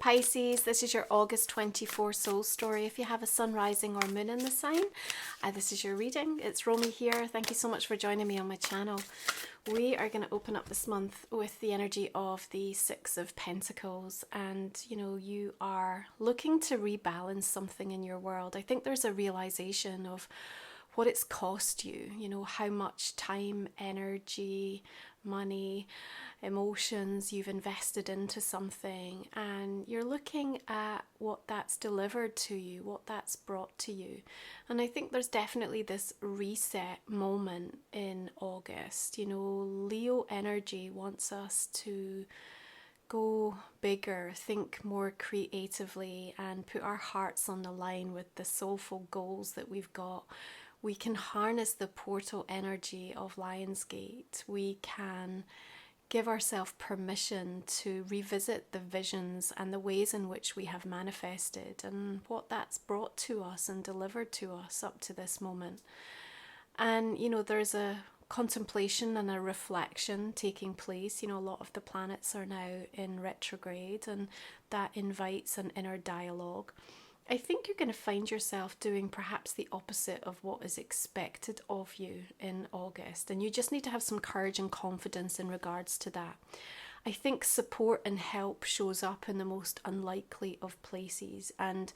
Pisces, this is your August 24 soul story. If you have a sun, rising or moon in the sign, this is your reading. It's Romy here. Thank you so much for joining me on my channel. We are going to open up this month with the energy of the Six of Pentacles, and you are looking to rebalance something in your world. I think there's a realization of what it's cost you, how much time, energy, money, emotions you've invested into something, and you're looking at what that's delivered to you, what that's brought to you. And I think there's definitely this reset moment in August. Leo energy wants us to go bigger, think more creatively, and put our hearts on the line with the soulful goals that we've got. We can harness the portal energy of Lionsgate. We can give ourselves permission to revisit the visions and the ways in which we have manifested and what that's brought to us and delivered to us up to this moment. And there's a contemplation and a reflection taking place. A lot of the planets are now in retrograde, and that invites an inner dialogue. I think you're going to find yourself doing perhaps the opposite of what is expected of you in August, and you just need to have some courage and confidence in regards to that. I think support and help shows up in the most unlikely of places, and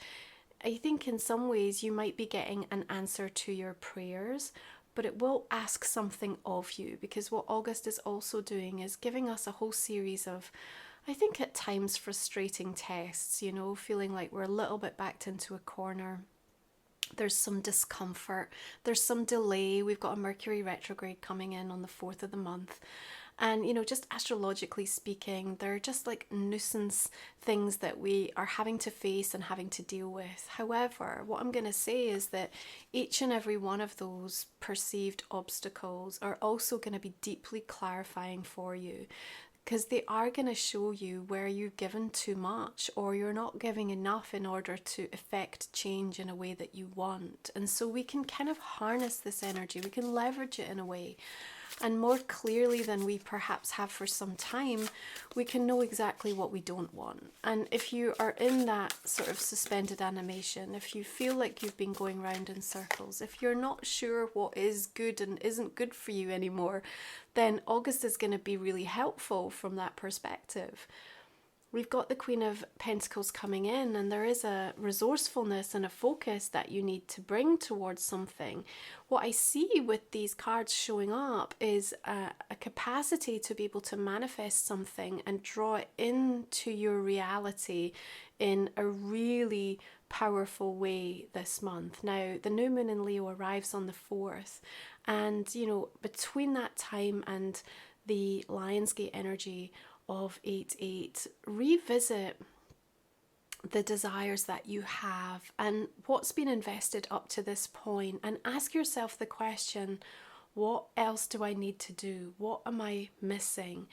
I think in some ways you might be getting an answer to your prayers, but it will ask something of you, because what August is also doing is giving us a whole series of, I think at times, frustrating tests, feeling like we're a little bit backed into a corner. There's some discomfort, there's some delay. We've got a Mercury retrograde coming in on the 4th of the month. And, just astrologically speaking, they're just like nuisance things that we are having to face and having to deal with. However, what I'm going to say is that each and every one of those perceived obstacles are also going to be deeply clarifying for you, because they are going to show you where you've given too much or you're not giving enough in order to effect change in a way that you want. And so we can kind of harness this energy, we can leverage it in a way. And more clearly than we perhaps have for some time, we can know exactly what we don't want. And if you are in that sort of suspended animation, if you feel like you've been going round in circles, if you're not sure what is good and isn't good for you anymore, then August is going to be really helpful from that perspective. We've got the Queen of Pentacles coming in, and there is a resourcefulness and a focus that you need to bring towards something. What I see with these cards showing up is a capacity to be able to manifest something and draw it into your reality in a really powerful way this month. Now, the new moon in Leo arrives on the 4th, and between that time and the Lionsgate energy of 8-8, revisit the desires that you have and what's been invested up to this point, and ask yourself the question, what else do I need to do? What am I missing?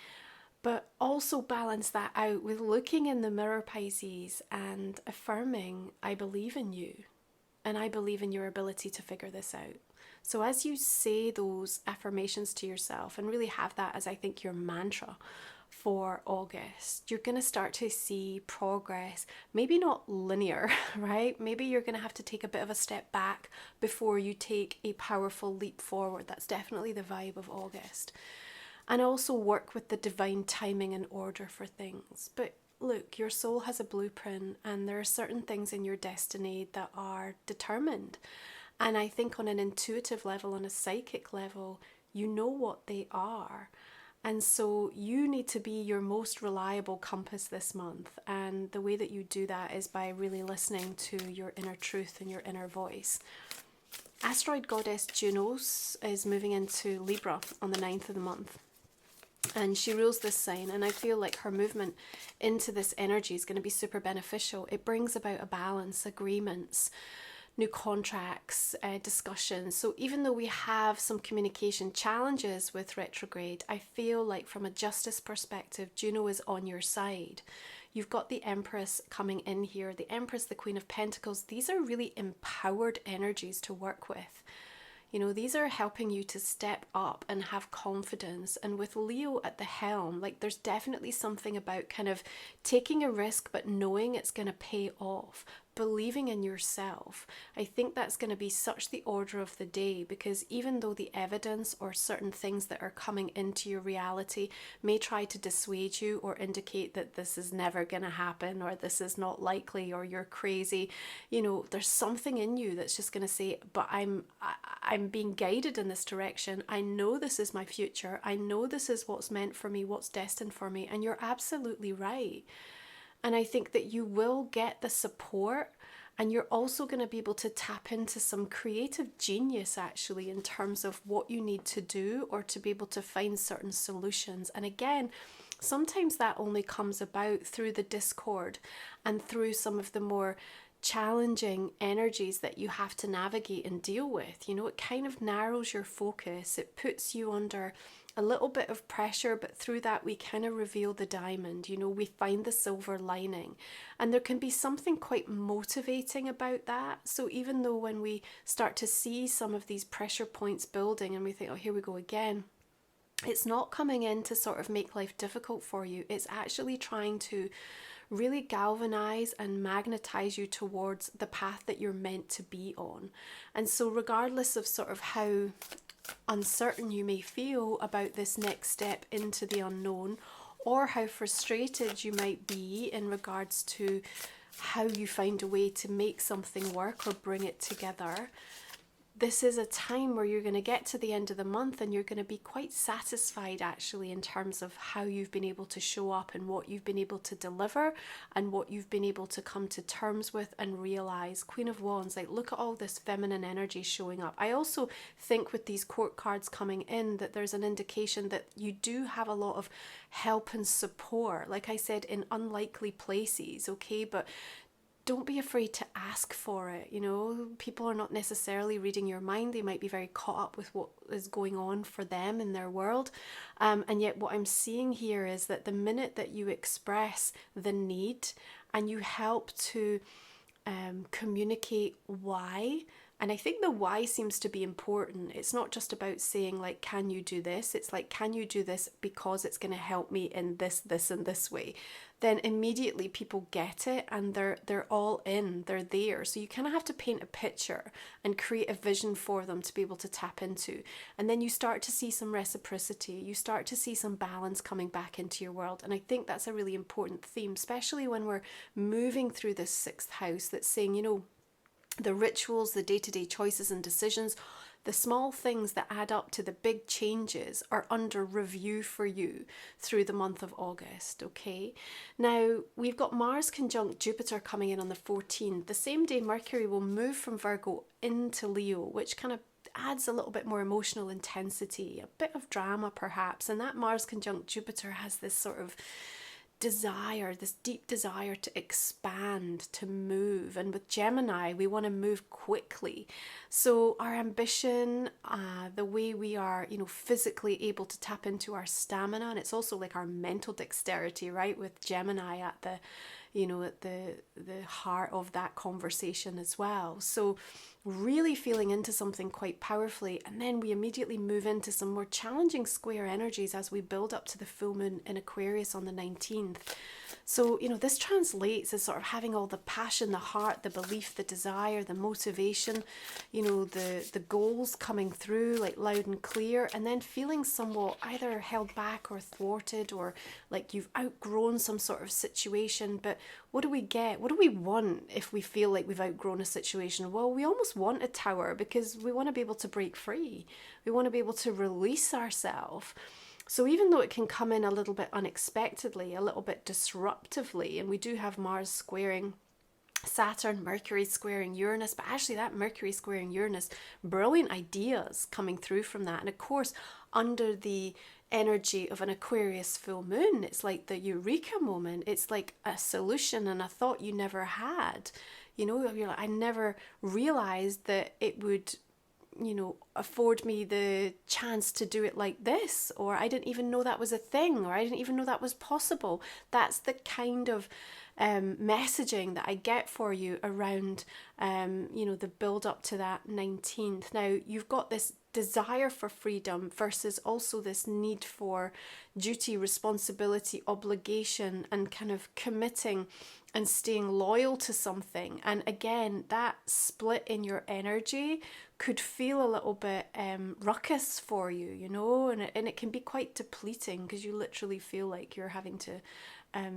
But also balance that out with looking in the mirror, Pisces, and affirming, I believe in you and I believe in your ability to figure this out. So as you say those affirmations to yourself and really have that as, I think, your mantra for August, you're going to start to see progress, maybe not linear, right? Maybe you're going to have to take a bit of a step back before you take a powerful leap forward. That's definitely the vibe of August. And also work with the divine timing and order for things. But look, your soul has a blueprint, and there are certain things in your destiny that are determined. And I think on an intuitive level, on a psychic level, you know what they are. And so you need to be your most reliable compass this month. And the way that you do that is by really listening to your inner truth and your inner voice. Asteroid goddess Junos is moving into Libra on the 9th of the month. And she rules this sign, and I feel like her movement into this energy is going to be super beneficial. It brings about a balance, agreements, new contracts, discussions. So even though we have some communication challenges with retrograde, I feel like from a justice perspective, Juno is on your side. You've got the Empress coming in here. The Empress, the Queen of Pentacles, these are really empowered energies to work with. You know, these are helping you to step up and have confidence. And with Leo at the helm, like there's definitely something about kind of taking a risk, but knowing it's going to pay off, believing in yourself. I think that's going to be such the order of the day, because even though the evidence or certain things that are coming into your reality may try to dissuade you or indicate that this is never going to happen, or this is not likely, or you're crazy, you know, there's something in you that's just going to say, but I'm being guided in this direction. I know this is my future. I know this is what's meant for me, what's destined for me. And you're absolutely right. And I think that you will get the support, and you're also going to be able to tap into some creative genius actually in terms of what you need to do, or to be able to find certain solutions. And again, sometimes that only comes about through the discord and through some of the more challenging energies that you have to navigate and deal with. You know, it kind of narrows your focus. It puts you under a little bit of pressure, but through that we kind of reveal the diamond. You know, we find the silver lining, and there can be something quite motivating about that. So even though when we start to see some of these pressure points building and we think, oh, here we go again, it's not coming in to sort of make life difficult for you. It's actually trying to really galvanize and magnetize you towards the path that you're meant to be on. And so regardless of sort of how uncertain you may feel about this next step into the unknown, or how frustrated you might be in regards to how you find a way to make something work or bring it together, this is a time where you're going to get to the end of the month and you're going to be quite satisfied actually in terms of how you've been able to show up and what you've been able to deliver and what you've been able to come to terms with and realize. Queen of Wands, like look at all this feminine energy showing up. I also think with these court cards coming in that there's an indication that you do have a lot of help and support, like I said, in unlikely places, okay? But don't be afraid to ask for it. You know, people are not necessarily reading your mind. They might be very caught up with what is going on for them in their world. And yet what I'm seeing here is that the minute that you express the need and you help to communicate why, and I think the why seems to be important. It's not just about saying like, can you do this? It's like, can you do this because it's going to help me in this, this, and this way? Then immediately people get it and they're all in, they're there. So you kind of have to paint a picture and create a vision for them to be able to tap into. And then you start to see some reciprocity, you start to see some balance coming back into your world. And I think that's a really important theme, especially when we're moving through this sixth house that's saying, you know, the rituals, the day-to-day choices and decisions, the small things that add up to the big changes are under review for you through the month of August, okay? Now, we've got Mars conjunct Jupiter coming in on the 14th. The same day, Mercury will move from Virgo into Leo, which kind of adds a little bit more emotional intensity, a bit of drama perhaps. And that Mars conjunct Jupiter has this sort of desire, this deep desire to expand, to move. And with Gemini, we want to move quickly. So our ambition, the way we are, you know, physically able to tap into our stamina, and it's also like our mental dexterity, right? With Gemini at the, you know, at the heart of that conversation as well. So really feeling into something quite powerfully, and then we immediately move into some more challenging square energies as we build up to the full moon in Aquarius on the 19th. So, you know, this translates as sort of having all the passion, the heart, the belief, the desire, the motivation, you know, the goals coming through like loud and clear, and then feeling somewhat either held back or thwarted, or like you've outgrown some sort of situation. But what do we get? What do we want if we feel like we've outgrown a situation? Well, we almost want a tower because we want to be able to break free. We want to be able to release ourselves. So even though it can come in a little bit unexpectedly, a little bit disruptively, and we do have Mars squaring Saturn, Mercury squaring Uranus, but actually that Mercury squaring Uranus, brilliant ideas coming through from that. And of course, under the energy of an Aquarius full moon, it's like the eureka moment. It's like a solution and a thought you never had. You know, you're like, I never realized that it would, you know, afford me the chance to do it like this, or I didn't even know that was a thing, or I didn't even know that was possible. That's the kind of messaging that I get for you around, you know, the build up to that 19th. Now, you've got this desire for freedom versus also this need for duty, responsibility, obligation, and kind of committing and staying loyal to something. And again, that split in your energy could feel a little bit ruckus for you, you know, and it can be quite depleting because you literally feel like you're having to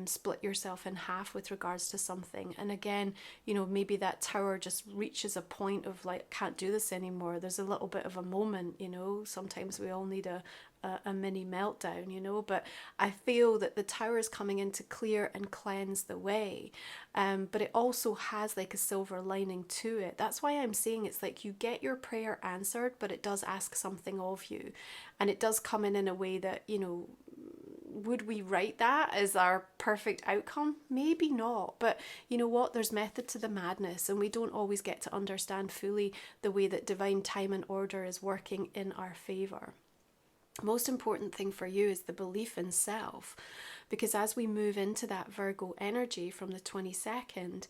split yourself in half with regards to something. And again, you know, maybe that tower just reaches a point of like, can't do this anymore. There's a little bit of a moment, you know, sometimes we all need a mini meltdown, you know, but I feel that the tower is coming in to clear and cleanse the way, but it also has like a silver lining to it. That's why I'm saying it's like you get your prayer answered, but it does ask something of you, and it does come in a way that, you know, would we write that as our perfect outcome? Maybe not, but you know what, there's method to the madness, and we don't always get to understand fully the way that divine time and order is working in our favor. Most important thing for you is the belief in self, because as we move into that Virgo energy from the 22nd,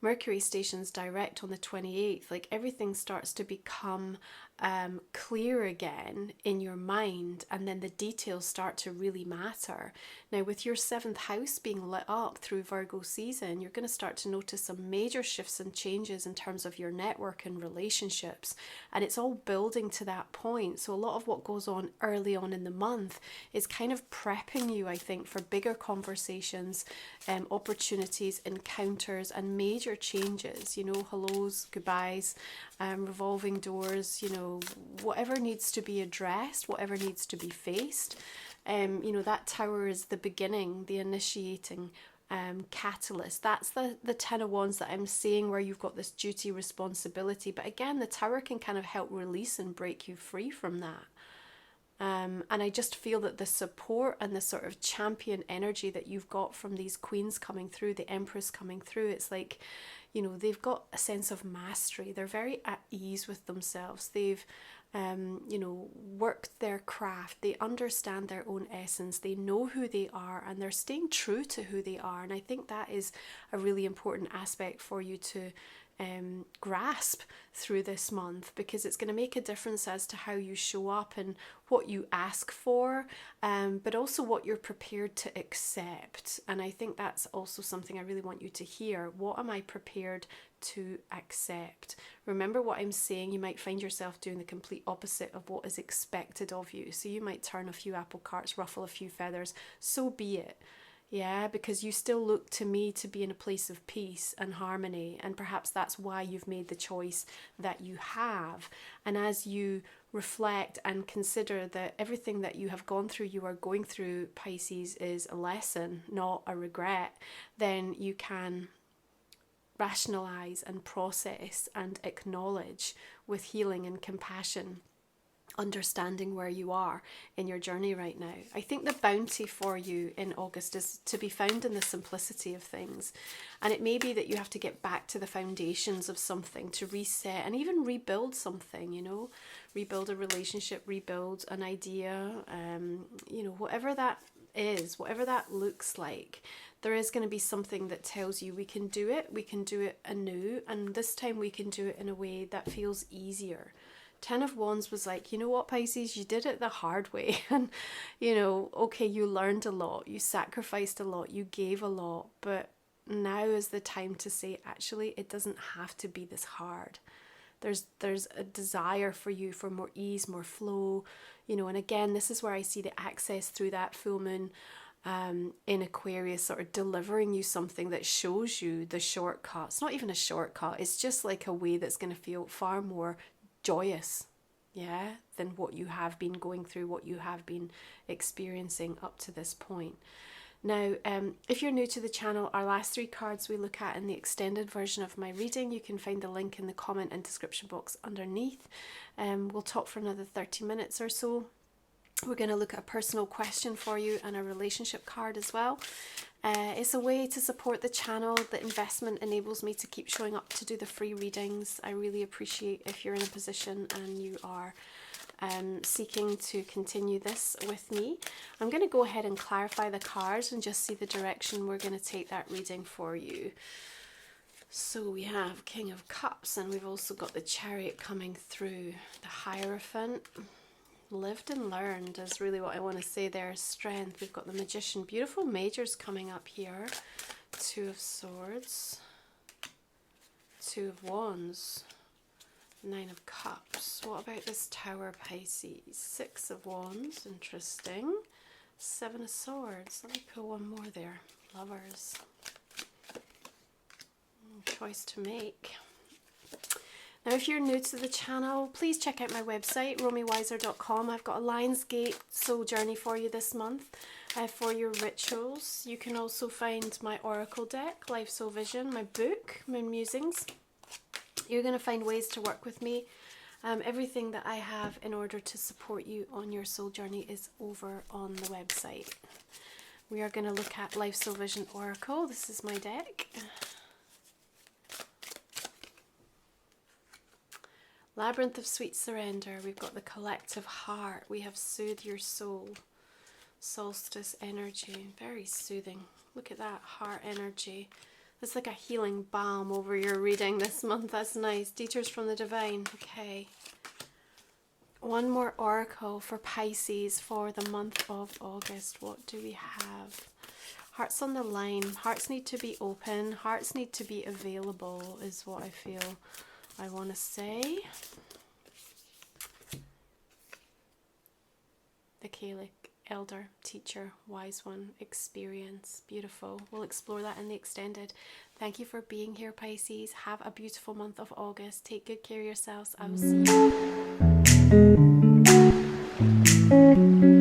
Mercury stations direct on the 28th, like everything starts to become clear again in your mind, and then the details start to really matter. Now, with your 7th house being lit up through Virgo season, you're going to start to notice some major shifts and changes in terms of your network and relationships, and it's all building to that point. So a lot of what goes on early on in the month is kind of prepping you, I think, for bigger conversations, opportunities, encounters, and major changes, you know, hellos, goodbyes, revolving doors, you know, whatever needs to be addressed, whatever needs to be faced. You know, that tower is the beginning, the initiating catalyst. That's the 10 of Wands that I'm seeing, where you've got this duty, responsibility, but again, the tower can kind of help release and break you free from that. And I just feel that the support and the sort of champion energy that you've got from these queens coming through, the Empress coming through, it's like, you know, they've got a sense of mastery. They're very at ease with themselves. They've, you know, worked their craft. They understand their own essence. They know who they are, and they're staying true to who they are. And I think that is a really important aspect for you to grasp through this month, because it's going to make a difference as to how you show up and what you ask for, but also what you're prepared to accept. And I think that's also something I really want you to hear. What am I prepared to accept? Remember what I'm saying, you might find yourself doing the complete opposite of what is expected of you. So you might turn a few apple carts, ruffle a few feathers, so be it. Yeah, because you still look to me to be in a place of peace and harmony, and perhaps that's why you've made the choice that you have. And as you reflect and consider that everything that you have gone through, you are going through, Pisces, is a lesson, not a regret, then you can rationalize and process and acknowledge with healing and compassion, understanding where you are in your journey right now. I think the bounty for you in August is to be found in the simplicity of things. And it may be that you have to get back to the foundations of something to reset and even rebuild something, you know, rebuild a relationship, rebuild an idea, you know, whatever that is, whatever that looks like. There is going to be something that tells you we can do it anew, and this time we can do it in a way that feels easier. 10 of Wands was like, you know what, Pisces, you did it the hard way. And, you know, okay, you learned a lot, you sacrificed a lot, you gave a lot, but now is the time to say, actually, it doesn't have to be this hard. There's a desire for you for more ease, more flow, you know, and again, this is where I see the access through that full moon in Aquarius, sort of delivering you something that shows you the shortcut. It's not even a shortcut, it's just like a way that's going to feel far more joyous, yeah, than what you have been going through, what you have been experiencing up to this point. Now, if you're new to the channel, our last 3 cards we look at in the extended version of my reading. You can find the link in the comment and description box underneath. We'll talk for another 30 minutes or so. We're going to look at a personal question for you and a relationship card as well. It's a way to support the channel. The investment enables me to keep showing up to do the free readings. I really appreciate if you're in a position and you are seeking to continue this with me. I'm going to go ahead and clarify the cards and just see the direction we're going to take that reading for you. So we have King of Cups, and we've also got the Chariot coming through. The Hierophant. Lived and learned is really what I want to say there. Strength. We've got the Magician. Beautiful majors coming up here. Two of Swords. Two of Wands. Nine of Cups. What about this Tower, Pisces? Six of Wands. Interesting. Seven of Swords. Let me pull one more there. Lovers. Choice to make. Now, if you're new to the channel, please check out my website, romywiser.com. I've got a Lionsgate soul journey for you this month for your rituals. You can also find my oracle deck, Life Soul Vision, my book, my musings. You're going to find ways to work with me. Everything that I have in order to support you on your soul journey is over on the website. We are going to look at Life Soul Vision Oracle. This is my deck. Labyrinth of Sweet Surrender. We've got the Collective Heart. We have Soothe Your Soul. Solstice energy. Very soothing. Look at that heart energy. It's like a healing balm over your reading this month. That's nice. Teachers from the Divine. Okay. One more oracle for Pisces for the month of August. What do we have? Hearts on the line. Hearts need to be open. Hearts need to be available is what I feel I want to say. The Kalic, Elder, Teacher, Wise One, Experience. Beautiful. We'll explore that in the extended. Thank you for being here, Pisces. Have a beautiful month of August. Take good care of yourselves. I will see you.